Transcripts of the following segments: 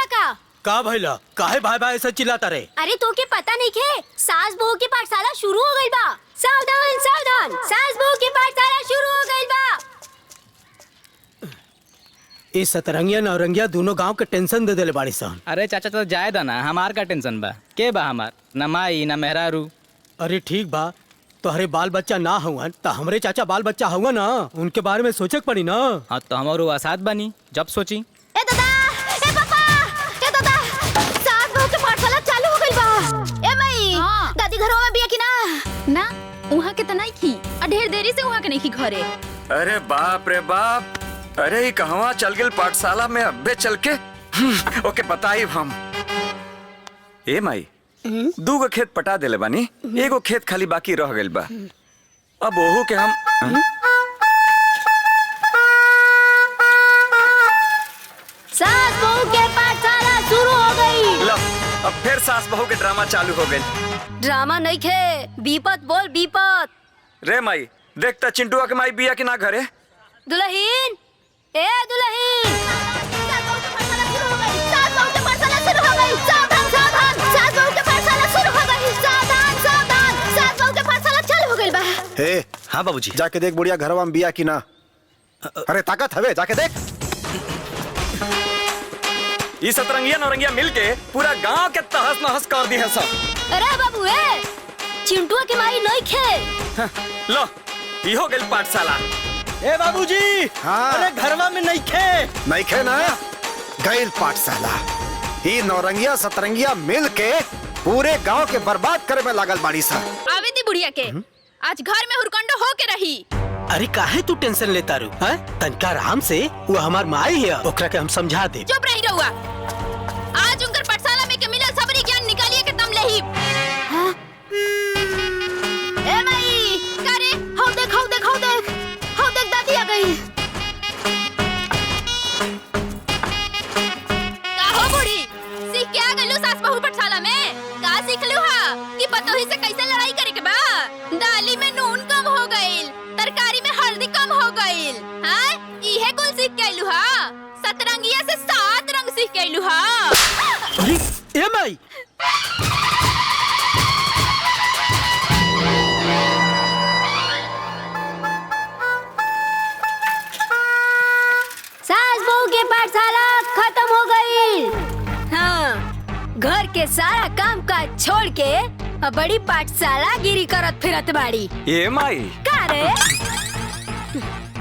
का भइला? काहे भाई भाई ऐसा चिल्लाता रे? अरे तो के पता नहीं खे, सास बहू की पाठशाला शुरू हो गई बा। सावधान सावधान, सास बहू की पाठशाला शुरू हो गई बा। इस सतरंगिया नौरंगिया दोनों गांव के टेंशन दे देले बाड़ी सन। अरे चाचा तो जाए दा ना, हमार का टेंशन बा? के बा हमार? न माई न मेहरारू। अरे ठीक बा, तोहरे बाल बच्चा ना हुआ तो हमरे चाचा बाल बच्चा हुआ ना, उनके बारे में सोचे के पड़ी ना। हाँ तो हमारो आसाद बनी जब सोची। ए दादा, ए पापा, ए दादा, सास बहू की पाठशाला चालू हो गई बा। ए मई, दादी घरों में बिया की ना? ना, वहाँ के तो नहीं की, ढेर देरी से वहाँ के नहीं की घरे। अरे बाप रे बाप, अरे कहवा चल गए पाठशाला में अब्बे चल के। ओके बताई हम। ए माई, दूगो खेत पटा देले बानी, एगो खेत खाली बाकी रह गइल बा। अब ओहू के हम सास बहू के पाठशाला शुरू हो गई। लो, अब फिर सास बहू के ड्रामा चालू हो गइल। ड्रामा नहीं खे, बीपत बोल बीपत। रे माई, देखता चिंटुआ के माई बिया के ना घरे। दुल्हीन, ए दुल्हीन, सास बहू की पाठशाला शुरू हो गई। सास बहू की पाठशाला शुरू हो गई। सावधान सावधान, सास बहू की पाठशाला शुरू हो गई। सावधान सावधान, सास बहू की पाठशाला चालू हो गई बा। हे, हाँ बाबूजी। जाके देख बुढ़िया घरवा में बिया की ना। अरे ताकत हवे, जाके देख। ये सतरंगिया नौरंगिया मिलके पूरा गांव के तहस नहस कर दी है सब। अरे बाबू ए, चिंटुआ की माई नहीं खे। लो, ये हो गई पाठशाला। ए बाबूजी, हाँ। अरे घरवा में नहीं खे। नहीं खे ना, गैल पाठशाला। ये नौरंगिया सतरंगिया मिल के पूरे गांव के बर्बाद करे में लागल बाड़ी सा। आवे दी बुढ़िया के, आज घर में हुरकंडो हो के रही। अरे काहे तू टेंशन लेता रू? तनका आराम से, वो हमार माई है, ओकरा के हम समझा दे। चुप रही रहुआ। आज उनकर पाठशाला में के मिलल सबरी ज्ञान निकालिए के दम लेही। ए माई, करे हौ देख हौ देख हौ देख, हौ देख दादी आ गई। का हो बूढ़ी, सीख के आ गइलू सास बहू पाठशाला में? का सीख लू हा कि पतोही से कैसे लड़ाई करे के बा? दाली में नून कम हो गइल, तरकारी में हल्दी कम हो गइल। हाँ, इहे कुल सीख के आइलू हा? सतरंगिया से 7 रंग सीख के आइलू हा? अरे ए माई, सास बहू की पाठशाला खत्म हो गई। हाँ, घर के सारा काम काज छोड़ के अब बड़ी पाठशाला गिरी करत फिरत बाड़ी। ए माई, का रे?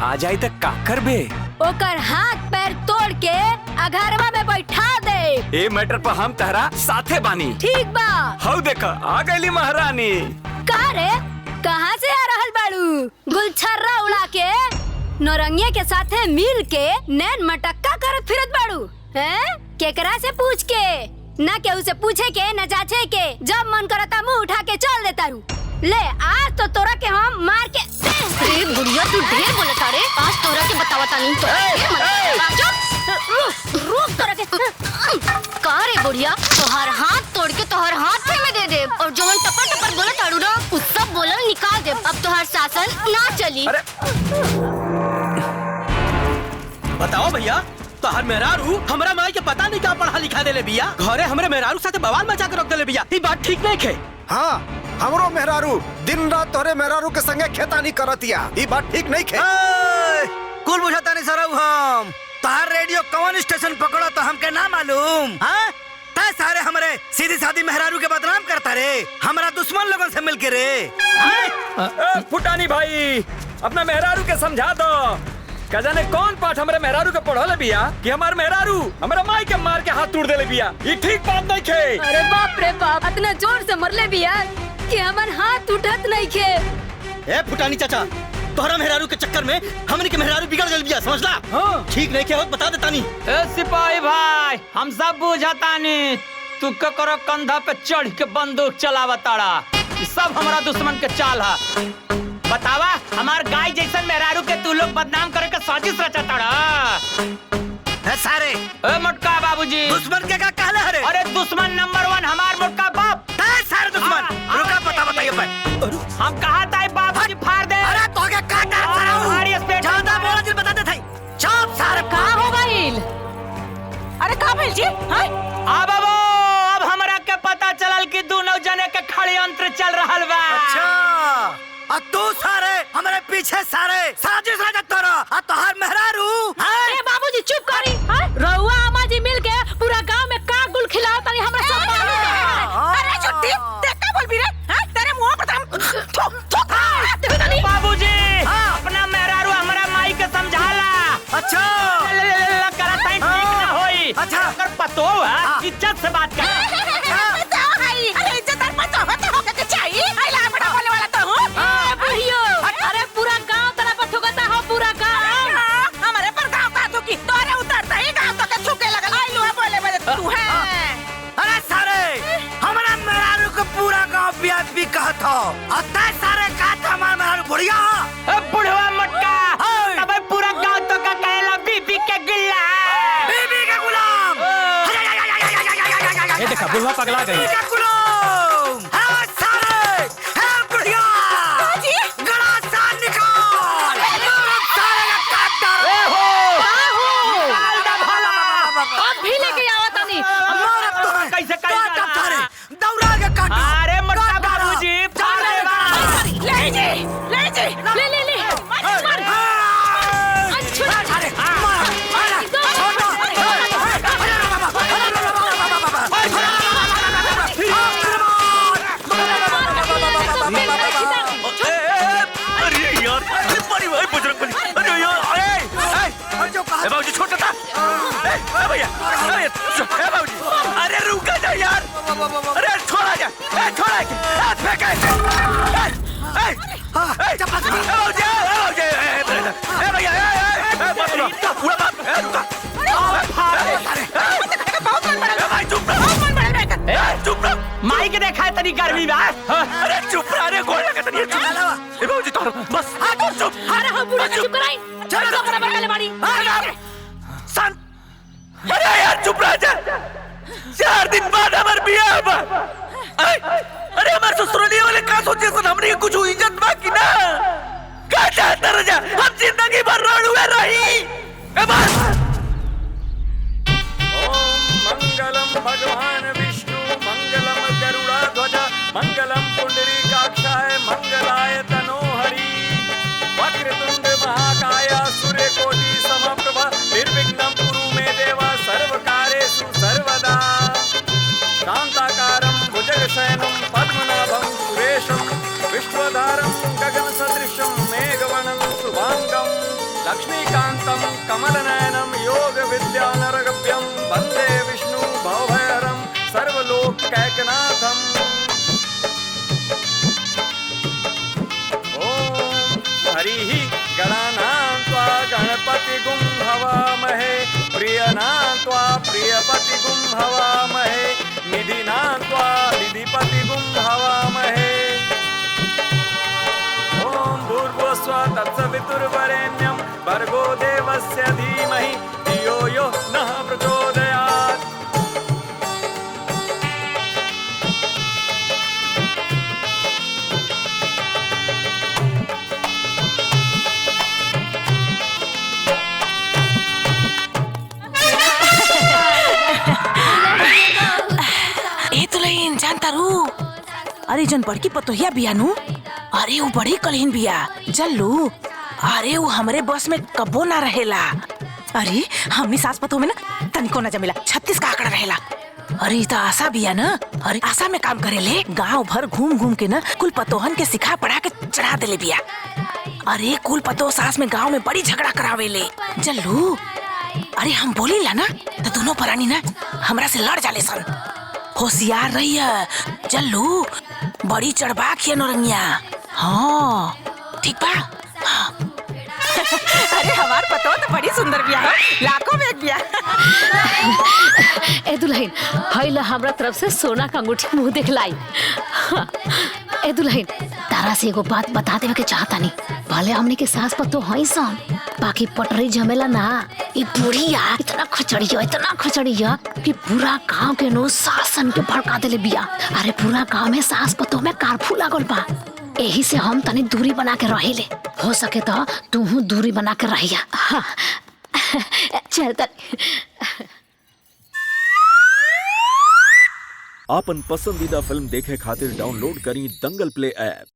आ जाई त का करबे? ओकर हाथ पैर तोड़ के अघरवा में बैठा दे। ए मैटर पर हम तहरा साथे बानी। ठीक बा। हौ देखा, आ गईली महारानी। का रे, कहाँ से आ रहल बाड़ू? गुलछर्रा उड़ा के नौरंगिया के साथे मिल के नैन मटक्का करत फिरत बाड़ू हैं? केकरा से पूछ के? ना केहू से पूछे के, न जांचे के, जब मन करता मुंह उठा के चल देता रू। ले आज तो तोरा के हम मार के। अरे बुढ़िया तू ढेर बोलता रे, आज तोरा के बतावता नहीं तो। रुक तोरा के। का रे बुढ़िया, तोहर हाथ तोड़ के तोहर हाथ में दे दे, और जो टपर टपर बोलत आड़ू ना, उ सब बोलल निकाल दे। अब तोहर शासन ना चली। अरे बताओ भैया, तोहर मेहरारू हमरा माई के पता नहीं का पढ़ा लिखा देले बिया, घरे हमरे मेहरारू साथे बवाल मचा के रख देले बिया। ई बात ठीक नहीं खे। हाँ, हमरो मेहरारू दिन रात तोरे मेहरारू के संगे खेतानी करतिया। ई बात ठीक नहीं खे। कुल बुझाता नहीं सरऊ हम। तार रेडियो कौन स्टेशन पकड़ो तो हमके ना मालूम। हाँ, तय सारे हमरे सीधी सादी मेहरारू के बदनाम करता रे, हमारा दुश्मन लोगों से मिलके रे। फुटानी भाई, अपना मेहरारू के समझा दो। का जाने कौन पाठ हमारे मेहरारू के पढ़ल बिया कि हमार मेहरारू हमारा माई के मार के हाथ तोड़ देले बिया। ये ठीक बात नहीं खे। अरे बाप रे बाप, इतना जोर से मरले बिया कि हमार हाथ उठत नहीं खे। ए फुटानी चाचा, तोहरा मेहरारू के चक्कर में हमनी के मेहरारू बिगड़ गइल बिया, समझला? हाँ, ठीक नहीं के बता देता नहीं। ए सिपाही भाई, हम सब बुझाता नहीं, तू ककरो कंधा पे चढ़ के बंदूक चलावताड़ा। ये सब हमारा दुश्मन के चाल है। बतावा, हमार गाय जैसन मेहरारू के तू लोग बदनाम करे के साजिश रचताड़ा। सारे ए मोटका बाबूजी, दुश्मन के का कहले हरे? अरे दुश्मन नंबर 1 हमार मोटका बाप। सारे दुश्मन रुका, पता बताइए भाई। हम कहा था बाबूजी फाड़ दे। अरे तो क्या काटा सराऊ? हमारी स्पेट ज्यादा बोला जी, बताते थे। चुप सारे। का हो गइल? अरे का भेल जी? हाँ? पीछे सारे साजिश रचत तोरा आ तोहार मेहरारू ए बाबूजी चुप करी रउआ अम्मा जी मिल के पूरा गांव में का गुल खिलाओ तनी हमरा सब मालूम है। अरे छुट्टी देख का बोल भी रे तेरे मुंह पर बाबूजी अपना मेहरारू हमारा माई के समझाला। अच्छा करा ताई ठीक ना होई। अच्छा। अगर पतो है इज्जत से बात कर। अरे इज्जतदार पतो होता होगा के चाहिए आइला बड़ा बोले वाला तो हूं ए बुढ़ियो अरे पूरा गांव तेरा पर थुकता हो पूरा गांव हमारे पर गांव का थुकी तोरे उतरता ही गांव तो के थुके लगल आइलो बोले बोले तू है। अरे सारे हमारा मेहरारू को पूरा गांव बीआईपी कहत हो और तै सारे कहत हमारा मेहरारू बुढ़िया हो। बुढ़वा मटका तब पूरा गांव तो का कहला बीबी के गिल्ला बीबी के गुलाम ये देखा बुढ़वा पगला गई। बीबी के गुलाम है सारे है बुढ़िया गला सा निकाल सारे का काट डाल। ए हो अब भी लेके आवा तनी हमारा तो कैसे कर काट डाला? सारे दौड़ा के काट। अरे मटका बाबूजी फाड़ दे बा। ले ले मार बाबूजी छोटा था भैया बाबूजी अरे रुका जा यार अरे छोड़ा जा छोड़ा हाथ फेंका माई के देखा है तनी गर्मी में अरे चुप रहा रे गोला का तनी बाबूजी तो बस चुप अरे हम बूढ़े का चुप कराई चलो तो बड़ा बड़ा वाली सन अरे यार चुप रह जा 4 दिन बाद हमार बियाह बा अरे हमार ससुराली वाले का सोचे सन हमने के कुछ इज्जत बाकी ना का चाहता रजा हम जिंदगी भर रोड़ुए रही ए बस ओम मंगलम भगवान विष्णु मंगलम गरुड़ध्वज मंगलम पुंडरीकाक्षाय मंगलाय तनोहरि वक्रतुंड महाकाय सूर्यकोटि समप्रभा निर्विघ्नं कुरु मे देवा सर्वकार्येषु सर्वदा शांताकारं भुजगशयनं पद्मनाभं सुरेशं विश्वधारं गगनसदृशं मेघवर्णं शुभांगं लक्ष्मीकान्तं कमलनयनं योगविद्यानरगभ्यं वन्दे विष्णु भवभयहरं सर्वलोकैकनाथम् हरिः गणानां त्वा गणपतिगुं हवामहे प्रियनां त्वा प्रियपतिगुं हवामहे निधिनां त्वा निधिपतिगुं हवामहे ॐ भूर्भुवस्सुवः तत्सवितुर्वरेण्यं भर्गो देवस्य धीमहि धियो यो नः प्रचोदयात्। इंसान तारू अरे जन बड़की पतोहिया बियानू अरे वो बड़ी कलीन बिया जल्लू अरे वो हमरे बस में कबो ना रहेला। अरे हमनी सास पतो में ना तनिको ना जमेला 36 का आंकड़ा रहेला। अरे ई तो आशा बिया ना अरे आशा में काम करेले गांव भर घूम घूम के ना कुल पतोहन के सिखा पढ़ा के चढ़ा देले बिया। अरे कुल पतो सास में गांव में बड़ी झगड़ा करावेले जल्लू। अरे हम बोली ला ना तो दोनों परानी ना हमरा से लड़ जाले सन। होशियार रही है जल्लू बड़ी चढ़बाक है नौरंगिया। हाँ ठीक बा हाँ। अरे हमार पतो तो बड़ी सुंदर बिया है लाखों में एक बिया। ए दुल्हन हईला हमरा तरफ से सोना का अंगूठी मुंह दिखलाई। ए दुल्हन तारा से एगो बात बता देवे के चाहता नहीं भले हमने के सास पतो हई सन बाकी पटरी जमेला ना ये बुढ़िया इतना खचड़िया कि पूरा गांव के नो शासन के भड़का देले बिया। अरे पूरा गांव में सास पतो में कारफू लागल बा यही से हम तनी दूरी बना के रहेले हो सके तो तू दूरी बना के रहिया। हाँ। चल आपन पसंदीदा फिल्म देखे खातिर डाउनलोड करी दंगल प्ले ऐप।